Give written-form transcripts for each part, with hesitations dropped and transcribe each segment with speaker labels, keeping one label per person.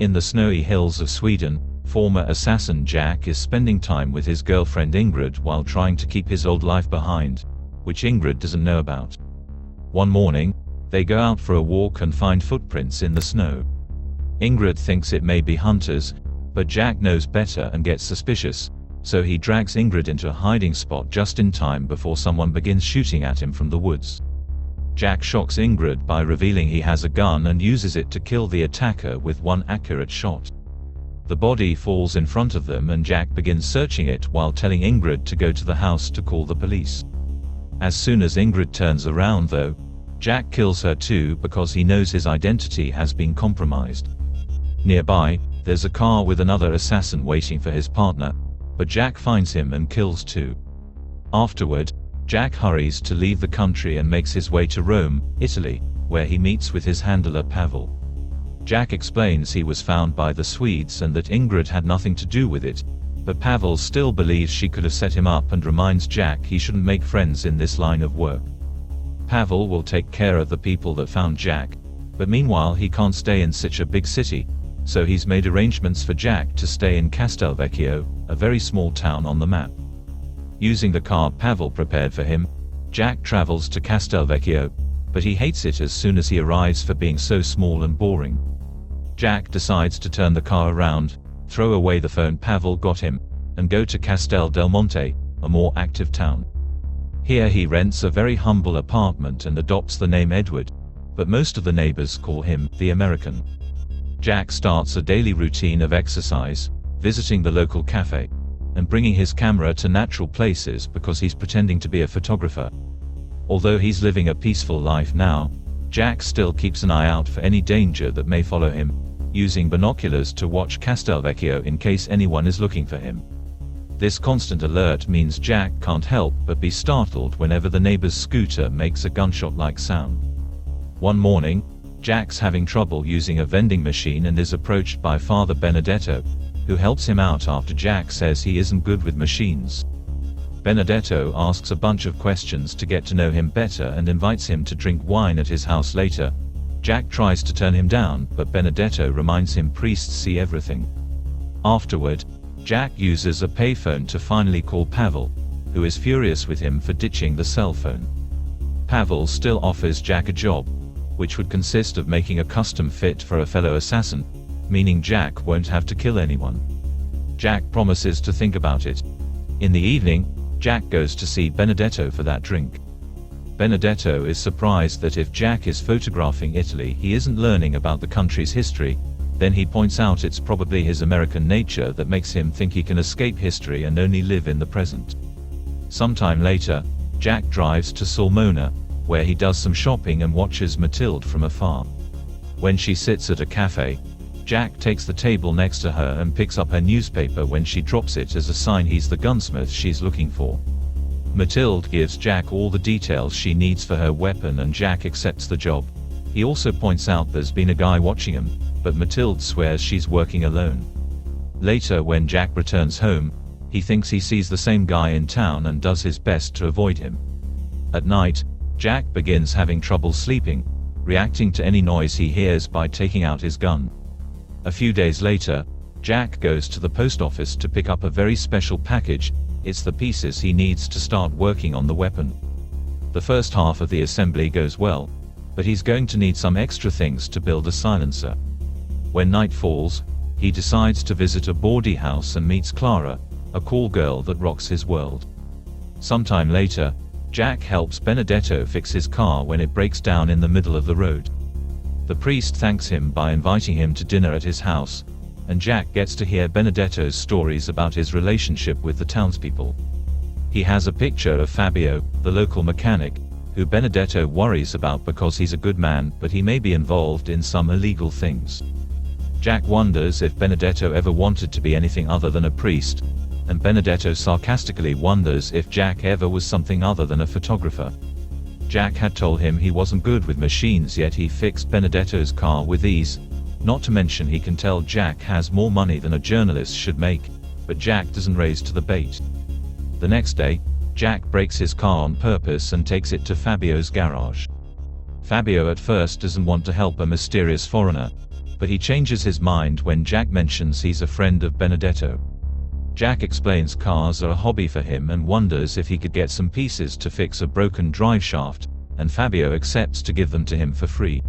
Speaker 1: In the snowy hills of Sweden, former assassin Jack is spending time with his girlfriend Ingrid while trying to keep his old life behind, which Ingrid doesn't know about. One morning, they go out for a walk and find footprints in the snow. Ingrid thinks it may be hunters, but Jack knows better and gets suspicious, so he drags Ingrid into a hiding spot just in time before someone begins shooting at him from the woods. Jack shocks Ingrid by revealing he has a gun and uses it to kill the attacker with one accurate shot. The body falls in front of them and Jack begins searching it while telling Ingrid to go to the house to call the police. As soon as Ingrid turns around though, Jack kills her too because he knows his identity has been compromised. Nearby, there's a car with another assassin waiting for his partner, but Jack finds him and kills too. Afterward, Jack hurries to leave the country and makes his way to Rome, Italy, where he meets with his handler Pavel. Jack explains he was found by the Swedes and that Ingrid had nothing to do with it, but Pavel still believes she could have set him up and reminds Jack he shouldn't make friends in this line of work. Pavel will take care of the people that found Jack, but meanwhile he can't stay in such a big city, so he's made arrangements for Jack to stay in Castelvecchio, a very small town on the map. Using the car Pavel prepared for him, Jack travels to Castelvecchio, but he hates it as soon as he arrives for being so small and boring. Jack decides to turn the car around, throw away the phone Pavel got him, and go to Castel del Monte, a more active town. Here he rents a very humble apartment and adopts the name Edward, but most of the neighbors call him the American. Jack starts a daily routine of exercise, visiting the local cafe, and bringing his camera to natural places because he's pretending to be a photographer. Although he's living a peaceful life now, Jack still keeps an eye out for any danger that may follow him, using binoculars to watch Castelvecchio in case anyone is looking for him. This constant alert means Jack can't help but be startled whenever the neighbor's scooter makes a gunshot-like sound. One morning, Jack's having trouble using a vending machine and is approached by Father Benedetto, who helps him out after Jack says he isn't good with machines. Benedetto asks a bunch of questions to get to know him better and invites him to drink wine at his house later. Jack tries to turn him down, but Benedetto reminds him priests see everything. Afterward, Jack uses a payphone to finally call Pavel, who is furious with him for ditching the cell phone. Pavel still offers Jack a job, which would consist of making a custom fit for a fellow assassin, meaning Jack won't have to kill anyone. Jack promises to think about it. In the evening, Jack goes to see Benedetto for that drink. Benedetto is surprised that if Jack is photographing Italy he isn't learning about the country's history, then he points out it's probably his American nature that makes him think he can escape history and only live in the present. Sometime later, Jack drives to Sulmona, where he does some shopping and watches Mathilde from afar. When she sits at a cafe, Jack takes the table next to her and picks up her newspaper when she drops it as a sign he's the gunsmith she's looking for. Mathilde gives Jack all the details she needs for her weapon and Jack accepts the job. He also points out there's been a guy watching him, but Mathilde swears she's working alone. Later when Jack returns home, he thinks he sees the same guy in town and does his best to avoid him. At night, Jack begins having trouble sleeping, reacting to any noise he hears by taking out his gun. A few days later, Jack goes to the post office to pick up a very special package. It's the pieces he needs to start working on the weapon. The first half of the assembly goes well, but he's going to need some extra things to build a silencer. When night falls, he decides to visit a boarding house and meets Clara, a call girl that rocks his world. Sometime later, Jack helps Benedetto fix his car when it breaks down in the middle of the road. The priest thanks him by inviting him to dinner at his house, and Jack gets to hear Benedetto's stories about his relationship with the townspeople. He has a picture of Fabio, the local mechanic, who Benedetto worries about because he's a good man but he may be involved in some illegal things. Jack wonders if Benedetto ever wanted to be anything other than a priest, and Benedetto sarcastically wonders if Jack ever was something other than a photographer. Jack had told him he wasn't good with machines, yet he fixed Benedetto's car with ease. Not to mention he can tell Jack has more money than a journalist should make, but Jack doesn't raise to the bait. The next day, Jack breaks his car on purpose and takes it to Fabio's garage. Fabio at first doesn't want to help a mysterious foreigner, But he changes his mind when Jack mentions he's a friend of Benedetto. Jack explains cars are a hobby for him and wonders if he could get some pieces to fix a broken drive shaft, and Fabio accepts to give them to him for free.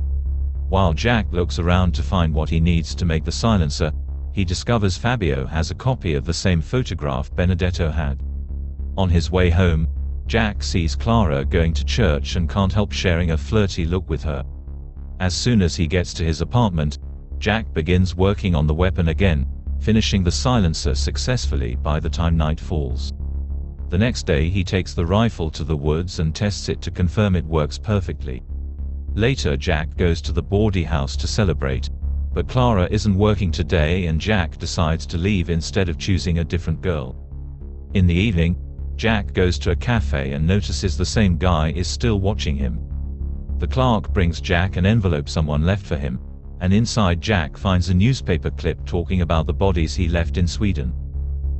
Speaker 1: While Jack looks around to find what he needs to make the silencer, he discovers Fabio has a copy of the same photograph Benedetto had. On his way home, Jack sees Clara going to church and can't help sharing a flirty look with her. As soon as he gets to his apartment, Jack begins working on the weapon again, finishing the silencer successfully by the time night falls. The next day he takes the rifle to the woods and tests it to confirm it works perfectly. Later Jack goes to the Bordy house to celebrate, but Clara isn't working today and Jack decides to leave instead of choosing a different girl. In the evening, Jack goes to a cafe and notices the same guy is still watching him. The clerk brings Jack an envelope someone left for him, and inside Jack finds a newspaper clip talking about the bodies he left in Sweden.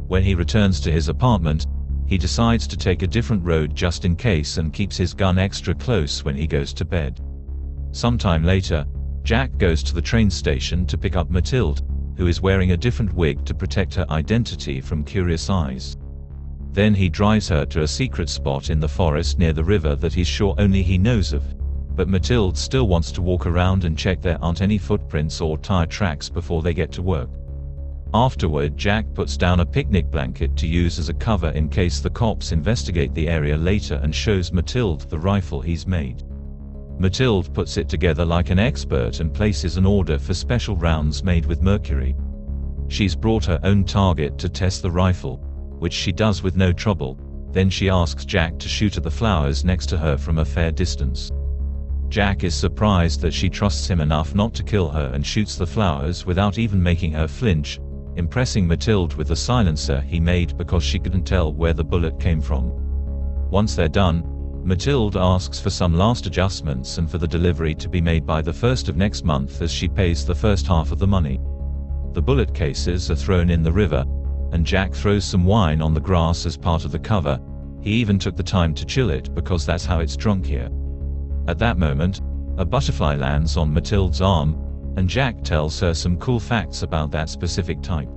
Speaker 1: When he returns to his apartment, he decides to take a different road just in case and keeps his gun extra close when he goes to bed. Sometime later, Jack goes to the train station to pick up Mathilde, who is wearing a different wig to protect her identity from curious eyes. Then he drives her to a secret spot in the forest near the river that he's sure only he knows of. But Mathilde still wants to walk around and check there aren't any footprints or tire tracks before they get to work. Afterward, Jack puts down a picnic blanket to use as a cover in case the cops investigate the area later and shows Mathilde the rifle he's made. Mathilde puts it together like an expert and places an order for special rounds made with mercury. She's brought her own target to test the rifle, which she does with no trouble. Then she asks Jack to shoot at the flowers next to her from a fair distance. Jack is surprised that she trusts him enough not to kill her and shoots the flowers without even making her flinch, impressing Mathilde with the silencer he made because she couldn't tell where the bullet came from. Once they're done, Mathilde asks for some last adjustments and for the delivery to be made by the 1st of next month as she pays the first half of the money. The bullet cases are thrown in the river, and Jack throws some wine on the grass as part of the cover. He even took the time to chill it because that's how it's drunk here. At that moment, a butterfly lands on Mathilde's arm, and Jack tells her some cool facts about that specific type.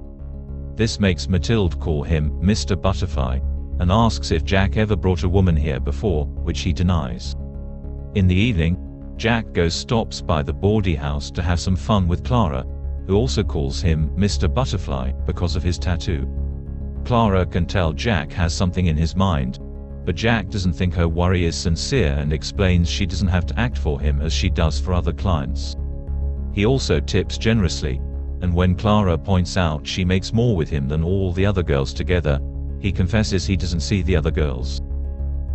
Speaker 1: This makes Mathilde call him Mr. Butterfly, and asks if Jack ever brought a woman here before, which he denies. In the evening, Jack stops by the Bordy house to have some fun with Clara, who also calls him Mr. Butterfly because of his tattoo. Clara can tell Jack has something in his mind, but Jack doesn't think her worry is sincere and explains she doesn't have to act for him as she does for other clients. He also tips generously, and when Clara points out she makes more with him than all the other girls together, he confesses he doesn't see the other girls.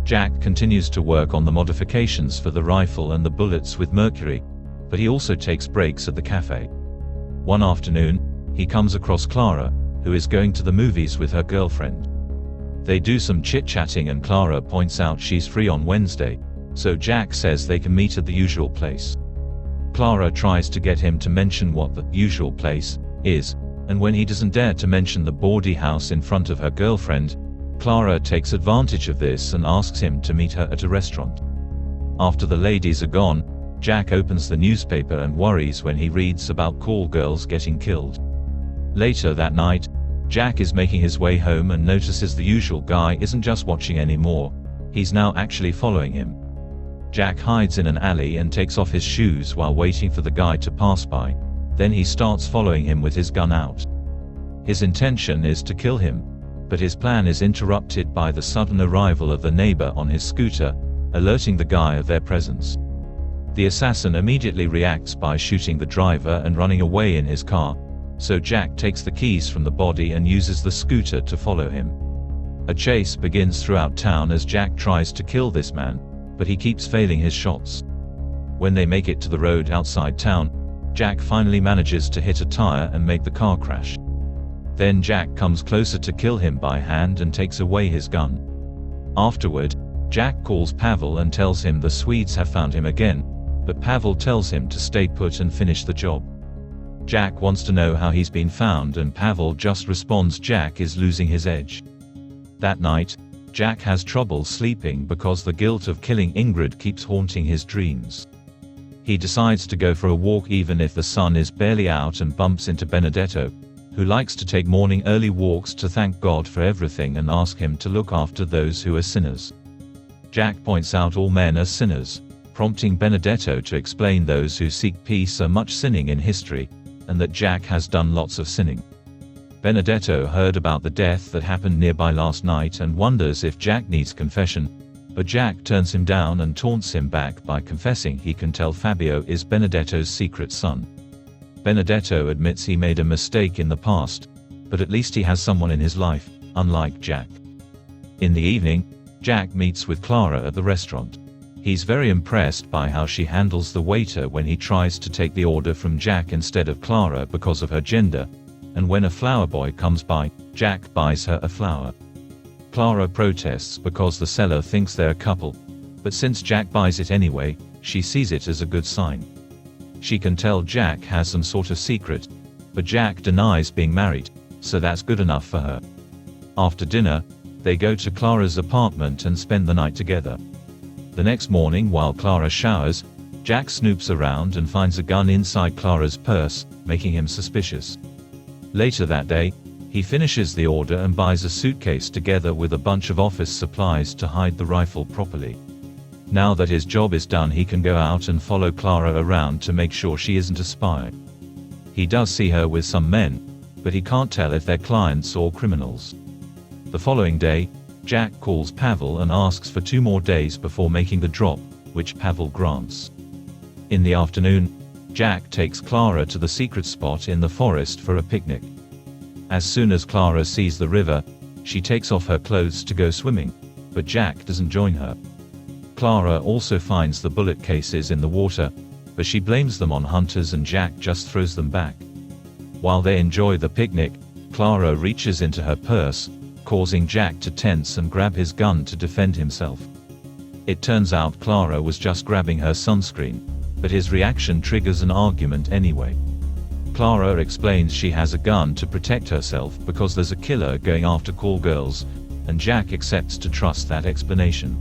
Speaker 1: Jack continues to work on the modifications for the rifle and the bullets with mercury, but he also takes breaks at the cafe. One afternoon, he comes across Clara, who is going to the movies with her girlfriend. They do some chit-chatting and Clara points out she's free on Wednesday, so Jack says they can meet at the usual place. Clara tries to get him to mention what the usual place is, and when he doesn't dare to mention the Bordy house in front of her girlfriend, Clara takes advantage of this and asks him to meet her at a restaurant. After the ladies are gone, Jack opens the newspaper and worries when he reads about call girls getting killed. Later that night, Jack is making his way home and notices the usual guy isn't just watching anymore, he's now actually following him. Jack hides in an alley and takes off his shoes while waiting for the guy to pass by. Then he starts following him with his gun out. His intention is to kill him, but his plan is interrupted by the sudden arrival of the neighbor on his scooter, alerting the guy of their presence. The assassin immediately reacts by shooting the driver and running away in his car, so Jack takes the keys from the body and uses the scooter to follow him. A chase begins throughout town as Jack tries to kill this man, but he keeps failing his shots. When they make it to the road outside town, Jack finally manages to hit a tire and make the car crash. Then Jack comes closer to kill him by hand and takes away his gun. Afterward, Jack calls Pavel and tells him the Swedes have found him again, but Pavel tells him to stay put and finish the job. Jack wants to know how he's been found and Pavel just responds Jack is losing his edge. That night, Jack has trouble sleeping because the guilt of killing Ingrid keeps haunting his dreams. He decides to go for a walk even if the sun is barely out and bumps into Benedetto, who likes to take morning early walks to thank God for everything and ask him to look after those who are sinners. Jack points out all men are sinners, prompting Benedetto to explain those who seek peace are much sinning in history, and that Jack has done lots of sinning. Benedetto heard about the death that happened nearby last night and wonders if Jack needs confession, but Jack turns him down and taunts him back by confessing he can tell Fabio is Benedetto's secret son. Benedetto admits he made a mistake in the past, but at least he has someone in his life, unlike Jack. In the evening, Jack meets with Clara at the restaurant. He's very impressed by how she handles the waiter when he tries to take the order from Jack instead of Clara because of her gender, and when a flower boy comes by, Jack buys her a flower. Clara protests because the seller thinks they're a couple, but since Jack buys it anyway, she sees it as a good sign. She can tell Jack has some sort of secret, but Jack denies being married, so that's good enough for her. After dinner, they go to Clara's apartment and spend the night together. The next morning while Clara showers, Jack snoops around and finds a gun inside Clara's purse, making him suspicious. Later that day, he finishes the order and buys a suitcase together with a bunch of office supplies to hide the rifle properly. Now that his job is done, he can go out and follow Clara around to make sure she isn't a spy. He does see her with some men, but he can't tell if they're clients or criminals. The following day, Jack calls Pavel and asks for 2 more days before making the drop, which Pavel grants. In the afternoon, Jack takes Clara to the secret spot in the forest for a picnic. As soon as Clara sees the river, she takes off her clothes to go swimming, but Jack doesn't join her. Clara also finds the bullet cases in the water, but she blames them on hunters and Jack just throws them back. While they enjoy the picnic, Clara reaches into her purse, causing Jack to tense and grab his gun to defend himself. It turns out Clara was just grabbing her sunscreen, but his reaction triggers an argument anyway. Clara explains she has a gun to protect herself because there's a killer going after call girls, and Jack accepts to trust that explanation.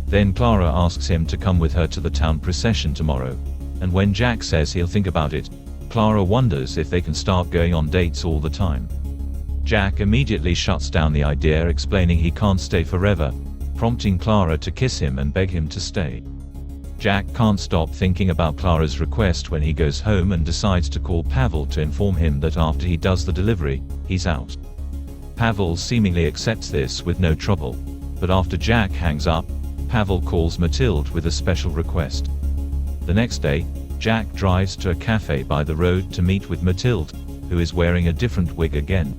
Speaker 1: Then Clara asks him to come with her to the town procession tomorrow, and when Jack says he'll think about it, Clara wonders if they can start going on dates all the time. Jack immediately shuts down the idea, explaining he can't stay forever, prompting Clara to kiss him and beg him to stay. Jack can't stop thinking about Clara's request when he goes home and decides to call Pavel to inform him that after he does the delivery, he's out. Pavel seemingly accepts this with no trouble, but after Jack hangs up, Pavel calls Mathilde with a special request. The next day, Jack drives to a cafe by the road to meet with Mathilde, who is wearing a different wig again.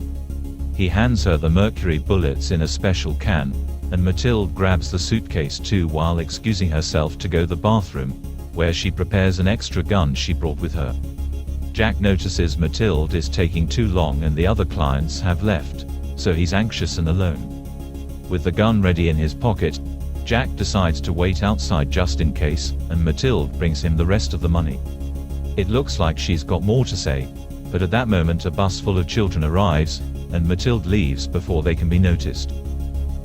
Speaker 1: He hands her the mercury bullets in a special can, and Mathilde grabs the suitcase too while excusing herself to go to the bathroom, where she prepares an extra gun she brought with her. Jack notices Mathilde is taking too long and the other clients have left, so he's anxious and alone. With the gun ready in his pocket, Jack decides to wait outside just in case, and Mathilde brings him the rest of the money. It looks like she's got more to say, but at that moment a bus full of children arrives, and Mathilde leaves before they can be noticed.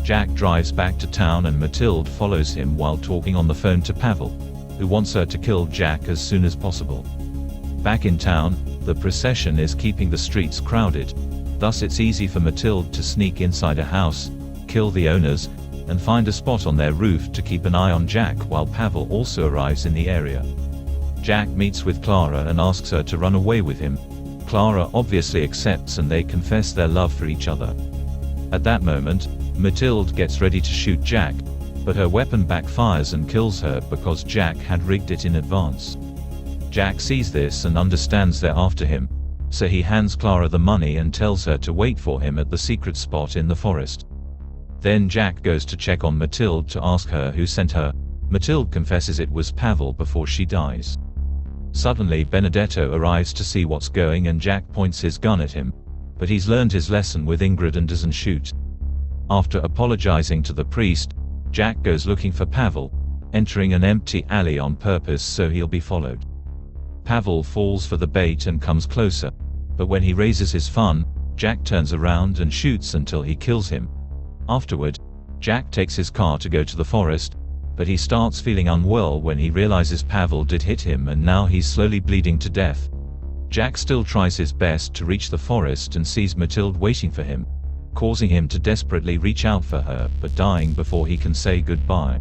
Speaker 1: Jack drives back to town and Mathilde follows him while talking on the phone to Pavel, who wants her to kill Jack as soon as possible. Back in town, the procession is keeping the streets crowded, thus it's easy for Mathilde to sneak inside a house, kill the owners, and find a spot on their roof to keep an eye on Jack while Pavel also arrives in the area. Jack meets with Clara and asks her to run away with him. Clara obviously accepts and they confess their love for each other. At that moment, Mathilde gets ready to shoot Jack, but her weapon backfires and kills her because Jack had rigged it in advance. Jack sees this and understands they're after him, so he hands Clara the money and tells her to wait for him at the secret spot in the forest. Then Jack goes to check on Mathilde to ask her who sent her. Mathilde confesses it was Pavel before she dies. Suddenly Benedetto arrives to see what's going and Jack points his gun at him, but he's learned his lesson with Ingrid and doesn't shoot. After apologizing to the priest, Jack goes looking for Pavel, entering an empty alley on purpose so he'll be followed. Pavel falls for the bait and comes closer, but when he raises his fun, Jack turns around and shoots until he kills him. Afterward, Jack takes his car to go to the forest, but he starts feeling unwell when he realizes Pavel did hit him and now he's slowly bleeding to death. Jack still tries his best to reach the forest and sees Mathilde waiting for him, causing him to desperately reach out for her, but dying before he can say goodbye.